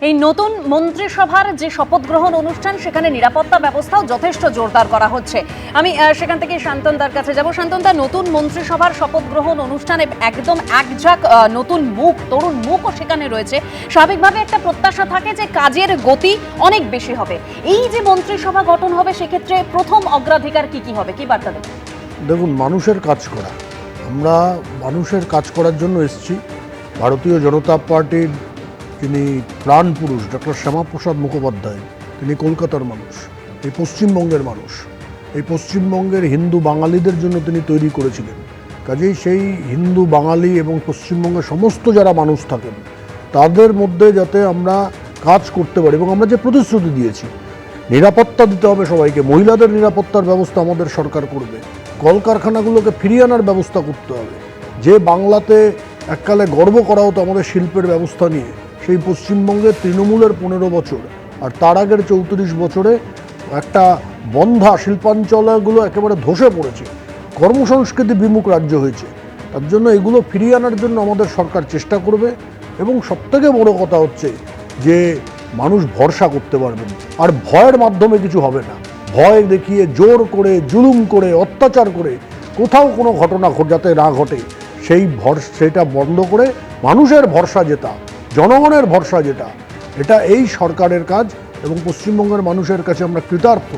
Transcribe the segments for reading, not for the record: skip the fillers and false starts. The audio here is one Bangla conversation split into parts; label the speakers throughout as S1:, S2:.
S1: এই নতুন মন্ত্রিসভার যে শপথ গ্রহণ অনুষ্ঠান সেখানে নিরাপত্তা ব্যবস্থাও যথেষ্ট জোরদার করা হচ্ছে। আমি সেখান থেকে শান্তনদার কাছে যাব। শান্তনদা, নতুন মন্ত্রিসভার শপথ গ্রহণ অনুষ্ঠানে একদম একঝাঁক নতুন মুখ, তরুণ মুখও সেখানে রয়েছে। স্বাভাবিকভাবে একটা প্রত্যাশা থাকে যে কাজের গতি অনেক বেশি হবে। এই যে মন্ত্রিসভা গঠন হবে সেক্ষেত্রে প্রথম অগ্রাধিকার কি হবে, কি বার্তা দেবে?
S2: দেখুন, মানুষের কাজ করা, আমরা মানুষের কাজ করার জন্য এসেছি। ভারতীয় জনতা পার্টির যিনি প্রাণ পুরুষ ডক্টর শ্যামাপ্রসাদ মুখোপাধ্যায়, তিনি কলকাতার মানুষ, এই পশ্চিমবঙ্গের মানুষ, এই পশ্চিমবঙ্গের হিন্দু বাঙালিদের জন্য তিনি তৈরি করেছিলেন। কাজেই সেই হিন্দু বাঙালি এবং পশ্চিমবঙ্গের সমস্ত যারা মানুষ থাকেন তাদের মধ্যে যাতে আমরা কাজ করতে পারি, এবং আমরা যে প্রতিশ্রুতি দিয়েছি নিরাপত্তা দিতে হবে সবাইকে, মহিলাদের নিরাপত্তার ব্যবস্থা আমাদের সরকার করবে, কলকারখানাগুলোকে ফিরিয়ে আনার ব্যবস্থা করতে হবে। যে বাংলাতে এককালে গর্ব করা হতো আমাদের শিল্পের ব্যবস্থা নিয়ে, সেই পশ্চিমবঙ্গে তৃণমূলের 15 বছর আর তার আগের 34 বছরে একটা বন্ধা শিল্পাঞ্চলগুলো একেবারে ধসে পড়েছে, কর্মসংস্কৃতি বিমুখ রাজ্য হয়েছে। তার জন্য এগুলো ফিরিয়ে আনার জন্য আমাদের সরকার চেষ্টা করবে, এবং সবথেকে বড় কথা হচ্ছে যে মানুষ ভরসা করতে পারবেন, আর ভয়ের মাধ্যমে কিছু হবে না। ভয় দেখিয়ে, জোর করে, জুলুম করে, অত্যাচার করে কোথাও কোনো ঘটনা যাতে না ঘটে, সেটা বন্ধ করে মানুষের ভরসা যেটা, জনগণের ভরসা যেটা, এটা এই সরকারের কাজ। এবং পশ্চিমবঙ্গের মানুষের কাছে আমরা কৃতার্থ।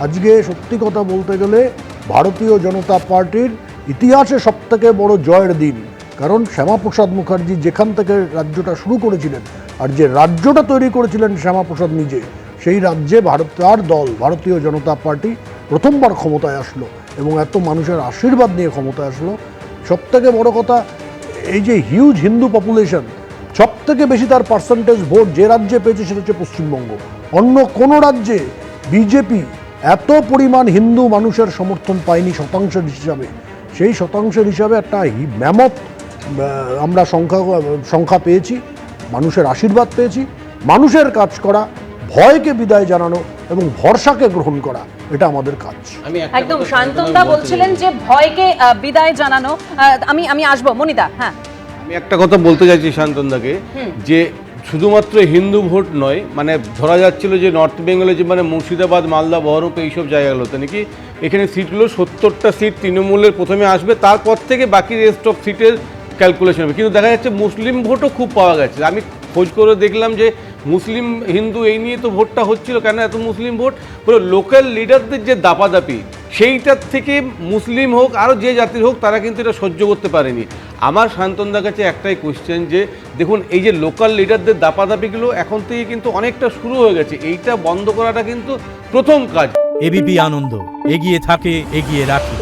S2: আজকে সত্যি কথা বলতে গেলে ভারতীয় জনতা পার্টির ইতিহাসে সবথেকে বড় জয়ের দিন, কারণ শ্যামাপ্রসাদ মুখার্জি যেখান থেকে রাজ্যটা শুরু করেছিলেন আর যে রাজ্যটা তৈরি করেছিলেন শ্যামাপ্রসাদ নিজে, সেই রাজ্যে তার দল ভারতীয় জনতা পার্টি প্রথমবার ক্ষমতায় আসলো এবং এত মানুষের আশীর্বাদ নিয়ে ক্ষমতায় আসলো। সবথেকে বড় কথা, এই যে হিউজ হিন্দু পপুলেশন, সবথেকে বেশি তার পার্সেন্টেজ ভোট যে রাজ্যে পেয়েছে সেটা হচ্ছে পশ্চিমবঙ্গ। অন্য কোনো রাজ্যে বিজেপি এত পরিমাণ হিন্দু মানুষের সমর্থন পায়নি শতাংশের হিসাবে। সেই শতাংশের হিসাবে একটা ম্যামথ আমরা সংখ্যা পেয়েছি, মানুষের আশীর্বাদ পেয়েছি। মানুষের কাজ করা, ভয়কে বিদায় জানানো এবং ভরসাকে গ্রহণ করা, এটা আমাদের কাজ।
S1: একদম শান্তনদা বলছিলেন যে ভয়কে বিদায় জানানো। আমি আসবো মনিদা। হ্যাঁ,
S3: আমি একটা কথা বলতে চাইছি শান্তনদাকে, যে শুধুমাত্র হিন্দু ভোট নয়, মানে ধরা যাচ্ছিল যে নর্থ বেঙ্গলে যে মানে মুর্শিদাবাদ, মালদা, বহরমপুর এইসব জায়গাগুলোতে নাকি এখানে সিটগুলো 70টা সিট তৃণমূলের প্রথমে আসবে, তারপর থেকে বাকি রেস্ট অফ সিটের ক্যালকুলেশন হবে। কিন্তু দেখা যাচ্ছে মুসলিম ভোটও খুব পাওয়া গেছে। আমি খোঁজ করে দেখলাম যে মুসলিম হিন্দু এই নিয়ে তো ভোটটা হচ্ছিল, কেন এত মুসলিম ভোট, পুরো লোকাল লিডারদের যে দাপাদাপি, সেইটার থেকে মুসলিম হোক আরও যে জাতির হোক তারা কিন্তু এটা সহ্য করতে পারেনি। আমার শান্তনদার কাছে একটাই কোয়েশ্চেন, যে দেখুন এই যে লোকাল লিডারদের দাপাদাপিগুলো এখন থেকে কিন্তু অনেকটা শুরু হয়ে গেছে, এইটা বন্ধ করাটা কিন্তু প্রথম কাজ।
S4: এবিপি আনন্দ, এগিয়ে থাকে, এগিয়ে রাখে।